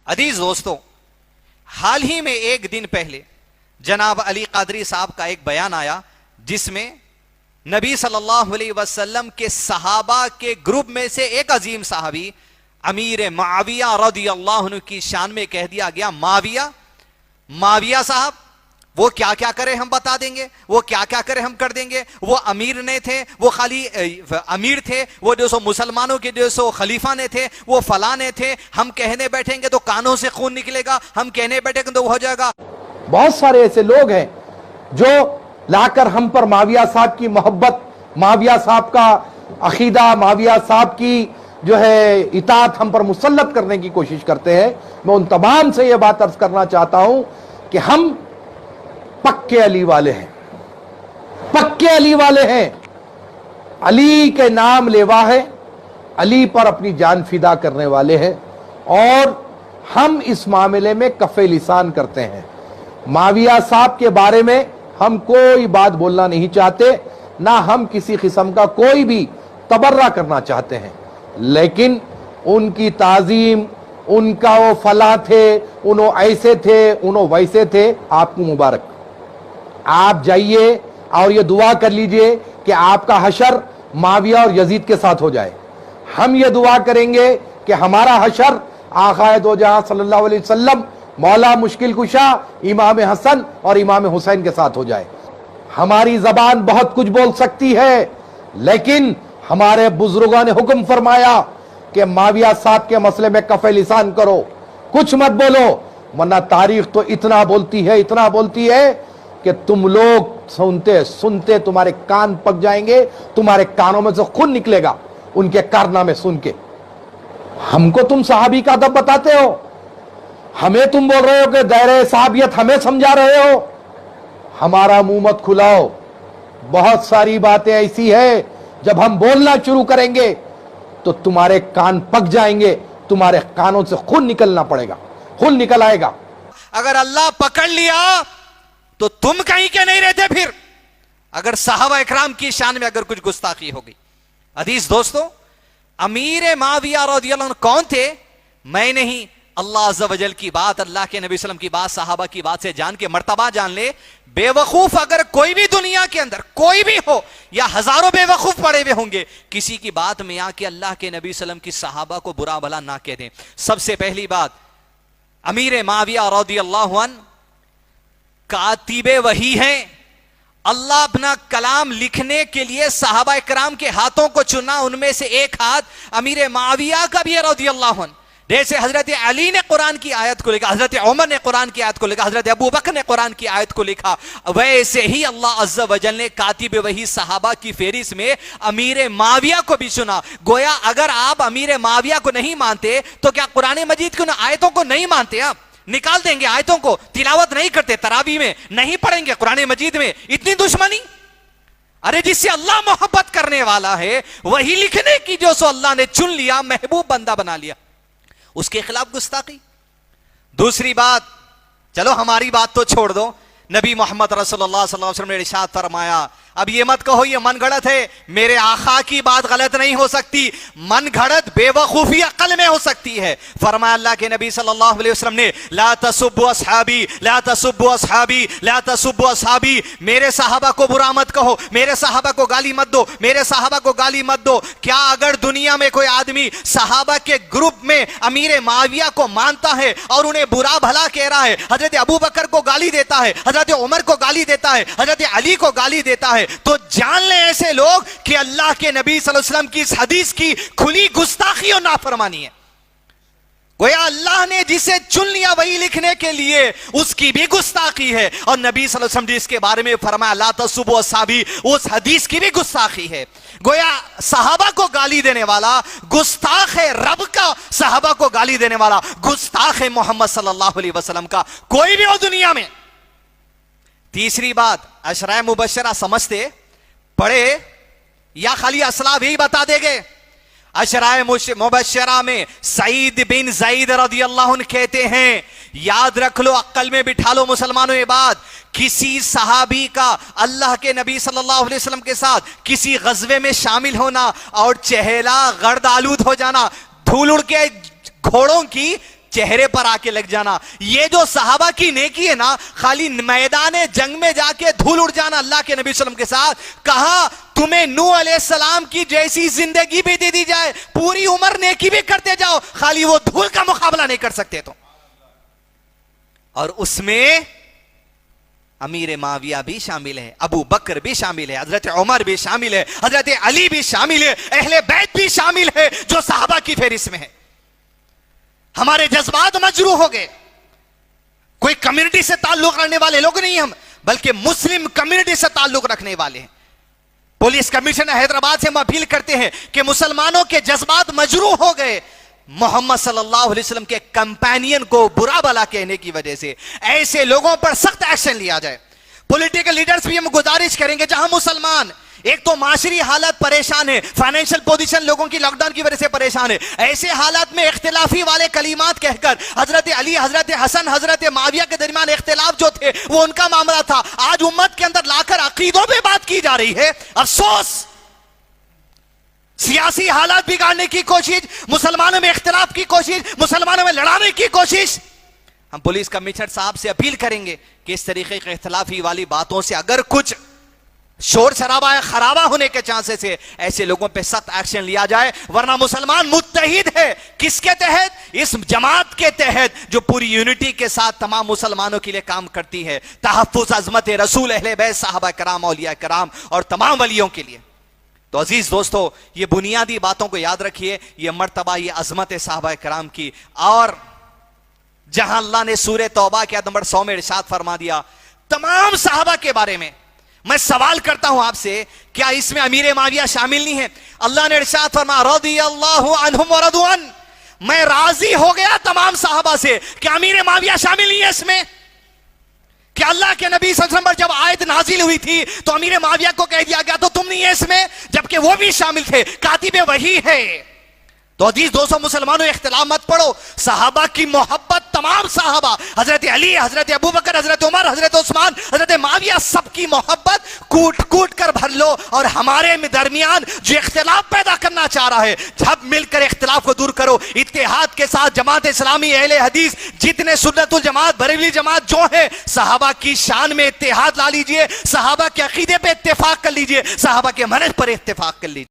عزیز دوستوں، حال ہی میں ایک دن پہلے جناب علی قادری صاحب کا ایک بیان آیا جس میں نبی صلی اللہ علیہ وسلم کے صحابہ کے گروپ میں سے ایک عظیم صحابی امیر معاویہ رضی اللہ عنہ کی شان میں کہہ دیا گیا، معاویہ صاحب وہ کیا کیا کرے ہم بتا دیں گے، وہ کیا کیا کرے ہم کر دیں گے، وہ امیر نے تھے، وہ خالی امیر تھے، وہ جو سو مسلمانوں کے جو سو خلیفہ نے تھے، وہ فلاں نے تھے، ہم کہنے بیٹھیں گے تو کانوں سے خون نکلے گا، ہم کہنے بیٹھیں گے تو ہو جائے گا۔ بہت سارے ایسے لوگ ہیں جو لا کر ہم پر معاویہ صاحب کی محبت، معاویہ صاحب کا عقیدہ، معاویہ صاحب کی جو ہے اطاعت ہم پر مسلط کرنے کی کوشش کرتے ہیں۔ میں ان تمام سے یہ بات عرض کرنا چاہتا ہوں کہ ہم پکے علی والے ہیں، پکے علی والے ہیں۔ علی کے نام لیوا ہے، علی پر اپنی جان فدا کرنے والے ہیں، اور ہم اس معاملے میں کف لسان کرتے ہیں۔ معاویہ صاحب کے بارے میں ہم کوئی بات بولنا نہیں چاہتے، نہ ہم کسی قسم کا کوئی بھی تبرہ کرنا چاہتے ہیں، لیکن ان کی تعظیم، ان کا وہ فلاں تھے، انہوں ایسے تھے، انہوں ویسے تھے، آپ کو مبارک۔ آپ جائیے اور یہ دعا کر لیجئے کہ آپ کا حشر معاویہ اور یزید کے ساتھ ہو جائے۔ ہم یہ دعا کریں گے کہ ہمارا حشر آقا دو جہاں صلی اللہ علیہ وسلم، مولا مشکل کشا امام حسن اور امام حسین کے ساتھ ہو جائے۔ ہماری زبان بہت کچھ بول سکتی ہے، لیکن ہمارے بزرگوں نے حکم فرمایا کہ معاویہ صاحب کے مسئلے میں کف لسان کرو، کچھ مت بولو، ورنہ تاریخ تو اتنا بولتی ہے کہ تم لوگ سنتے سنتے تمہارے کان پک جائیں گے، تمہارے کانوں میں سے خون نکلے گا ان کے کارنامے سن کے۔ ہم کو تم صحابی کا ادب بتاتے ہو، ہمیں تم بول رہے ہو کہ دائرہ صحابیت ہمیں سمجھا رہے ہو۔ ہمارا منہ مت کھلاؤ، بہت ساری باتیں ایسی ہے جب ہم بولنا شروع کریں گے تو تمہارے کان پک جائیں گے، تمہارے کانوں سے خون نکلنا پڑے گا، خون نکل آئے گا۔ اگر اللہ پکڑ لیا تو تم کہیں کے نہیں رہتے پھر، اگر صحابہ اکرام کی شان میں اگر کچھ گستاخی ہوگی۔ عزیز دوستو، امیر معاویہ رضی اللہ عنہ کون تھے؟ میں نہیں، اللہ عز و جل کی بات، اللہ کے نبی صلی اللہ علیہ وسلم کی بات، صحابہ کی بات سے جان کے مرتبہ جان لے۔ بے وقوف اگر کوئی بھی دنیا کے اندر کوئی بھی ہو، یا ہزاروں بے وقوف پڑے ہوئے ہوں گے، کسی کی بات میں آ کے اللہ کے نبی صلی اللہ علیہ وسلم کی صحابہ کو برا بھلا نہ کہہ دیں۔ سب سے پہلی بات، امیر معاویہ رضی اللہ عنہ کاتب وحی ہیں۔ اللہ اپنا کلام لکھنے کے لیے صحابہ اکرام کے ہاتھوں کو چنا، ان میں سے ایک ہاتھ امیر معاویہ کا بھی ہے رضی اللہ عنہ۔ جیسے حضرت علی نے قرآن کی آیت کو لکھا، حضرت عمر نے قرآن کی آیت کو لکھا، حضرت ابو بکر نے قرآن کی آیت کو لکھا، ویسے ہی اللہ عز و جل نے کاتب وحی صحابہ کی فہرست میں امیر معاویہ کو بھی چنا۔ گویا اگر آپ امیر معاویہ کو نہیں مانتے تو کیا قرآن مجید کی آیتوں کو نہیں مانتے؟ آپ نکال دیں گے آیتوں کو، تلاوت نہیں کرتے، تراویح میں نہیں پڑھیں گے، قرآن مجید میں اتنی دشمنی؟ ارے جس سے اللہ محبت کرنے والا ہے وہی لکھنے کی جو سو اللہ نے چن لیا، محبوب بندہ بنا لیا، اس کے خلاف گستاخی۔ دوسری بات، چلو ہماری بات تو چھوڑ دو، نبی محمد رسول اللہ صلی اللہ علیہ وسلم نے ارشاد فرمایا، اب یہ مت کہو یہ من گھڑت ہے، میرے آقا کی بات غلط نہیں ہو سکتی، من گھڑت بے وقوفی عقل میں ہو سکتی ہے۔ فرمایا اللہ کے نبی صلی اللہ علیہ وسلم نے، لا تسبوا اصحابی لا تسبوا اصحابی لا تسبوا اصحابی، میرے صحابہ کو برا مت کہو، میرے صحابہ کو گالی مت دو، میرے صحابہ کو گالی مت دو۔ کیا اگر دنیا میں کوئی آدمی صحابہ کے گروپ میں امیر معاویہ کو مانتا ہے اور انہیں برا بھلا کہہ رہا ہے، حضرت ابو بکر کو گالی دیتا ہے، حضرت عمر کو گالی دیتا ہے، حضرت علی کو گالی دیتا ہے، تو جان لیں ایسے لوگ کہ اللہ کے نبی صلی اللہ علیہ وسلم کی اس حدیث کی کھلی گستاخی اور نافرمانی ہے۔ گویا اللہ نے جسے چن لیا وہی لکھنے کے لیے، اس کی بھی گستاخی ہے، اور نبی صلی اللہ علیہ وسلم جس کے بارے میں فرمایا لا تسبوا اصحابی، اس حدیث کی بھی گستاخی ہے۔ گویا صحابہ کو گالی دینے والا گستاخ ہے، رب کا صحابہ کو گالی دینے والا گستاخ ہے محمد صلی اللہ علیہ وسلم کا، کوئی بھی ہو دنیا میں۔ تیسری بات، عشرہ مبشرہ سمجھتے پڑھے یا خالی اسلاف ہی بتا دے گے؟ عشرہ مبشرہ میں سعید بن زید رضی اللہ عنہ کہتے ہیں، یاد رکھ لو، عقل میں بٹھا لو مسلمانوں یہ بات، کسی صحابی کا اللہ کے نبی صلی اللہ علیہ وسلم کے ساتھ کسی غزوے میں شامل ہونا اور چہلا گرد آلود ہو جانا، دھول اڑ کے گھوڑوں کی چہرے پر آ کے لگ جانا. یہ جو صحابہ کی نیکی ہے نا, خالی میدان جنگ میں جا کے دھول اڑ جانا اللہ کے نبی صلی اللہ علیہ وسلم کے ساتھ. کہا تمہیں نوح علیہ السلام کی جیسی زندگی بھی دے دی جائے, پوری عمر نیکی بھی کرتے جاؤ, خالی وہ دھول کا مقابلہ نہیں کر سکتے تو. اور اس میں امیر معاویہ بھی شامل ہے, ابو بکر بھی شامل ہے, حضرت عمر بھی شامل ہے, حضرت علی بھی شامل ہے, اہل بیت بھی شامل ہے جو صحابہ کی فہرست میں ہے. ہمارے جذبات مجروح ہو گئے. کوئی کمیونٹی سے تعلق رکھنے والے لوگ نہیں ہم, بلکہ مسلم کمیونٹی سے تعلق رکھنے والے ہیں. پولیس کمشنر حیدرآباد سے ہم اپیل کرتے ہیں کہ مسلمانوں کے جذبات مجروح ہو گئے محمد صلی اللہ علیہ وسلم کے کمپینین کو برا بلا کہنے کی وجہ سے. ایسے لوگوں پر سخت ایکشن لیا جائے. پولیٹیکل لیڈرز بھی ہم گزارش کریں گے, جہاں مسلمان ایک تو معاشری حالت پریشان ہے, فائنینشل پوزیشن لوگوں کی لاک ڈاؤن کی وجہ سے پریشان ہے, ایسے حالات میں اختلافی والے کلمات کہہ کر حضرت علی, حضرت حسن, حضرت معاویہ کے درمیان اختلاف جو تھے وہ ان کا معاملہ تھا, آج امت کے اندر لا کر عقیدوں پہ بات کی جا رہی ہے. افسوس, سیاسی حالات بگاڑنے کی کوشش, مسلمانوں میں اختلاف کی کوشش, مسلمانوں میں لڑانے کی کوشش. ہم پولیس کمشنر صاحب سے اپیل کریں گے کہ اس طریقے کے اختلافی والی باتوں سے اگر کچھ شور شرابہ خرابہ ہونے کے چانسز ہے, ایسے لوگوں پہ سخت ایکشن لیا جائے, ورنہ مسلمان متحد ہے. کس کے تحت؟ اس جماعت کے تحت جو پوری یونٹی کے ساتھ تمام مسلمانوں کے لیے کام کرتی ہے, تحفظ عظمت رسول, اہل بیت, صحابہ کرام, اولیاء کرام اور تمام ولیوں کے لیے. تو عزیز دوستو, یہ بنیادی باتوں کو یاد رکھیے, یہ مرتبہ, یہ عظمت صحابہ کرام کی. اور جہاں اللہ نے سورہ توبہ کے آیت نمبر 100 میں ارشاد فرما دیا تمام صحابہ کے بارے میں, میں سوال کرتا ہوں آپ سے, کیا اس میں امیر معاویہ شامل نہیں ہے؟ اللہ نے ارشاد فرما رضی اللہ عنہم ورضوا عنہ, میں راضی ہو گیا تمام صحابہ سے. کیا امیر معاویہ شامل نہیں ہے اس میں؟ کہ اللہ کے نبی صلی اللہ علیہ وسلم پر جب آیت نازل ہوئی تھی تو امیر معاویہ کو کہہ دیا گیا تو تم نہیں ہے اس میں, جبکہ وہ بھی شامل تھے, کاتب وحی ہے. تو عزیز دوستو مسلمانوں, اختلاف مت پڑھو. صحابہ کی محبت, تمام صحابہ, حضرت علی, حضرت ابو بکر, حضرت عمر, حضرت عثمان, حضرت معاویہ, سب کی محبت کوٹ کوٹ کر بھر لو. اور ہمارے درمیان جو اختلاف پیدا کرنا چاہ رہا ہے, جب مل کر اختلاف کو دور کرو, اتحاد کے ساتھ جماعت اسلامی, اہل حدیث, جتنے سنت الجماعت, بریلوی جماعت جو ہے, صحابہ کی شان میں اتحاد لا لیجئے, صحابہ کے عقیدے پہ اتفاق کر لیجئے, صحابہ کے منہج پر اتفاق کر لیجئے.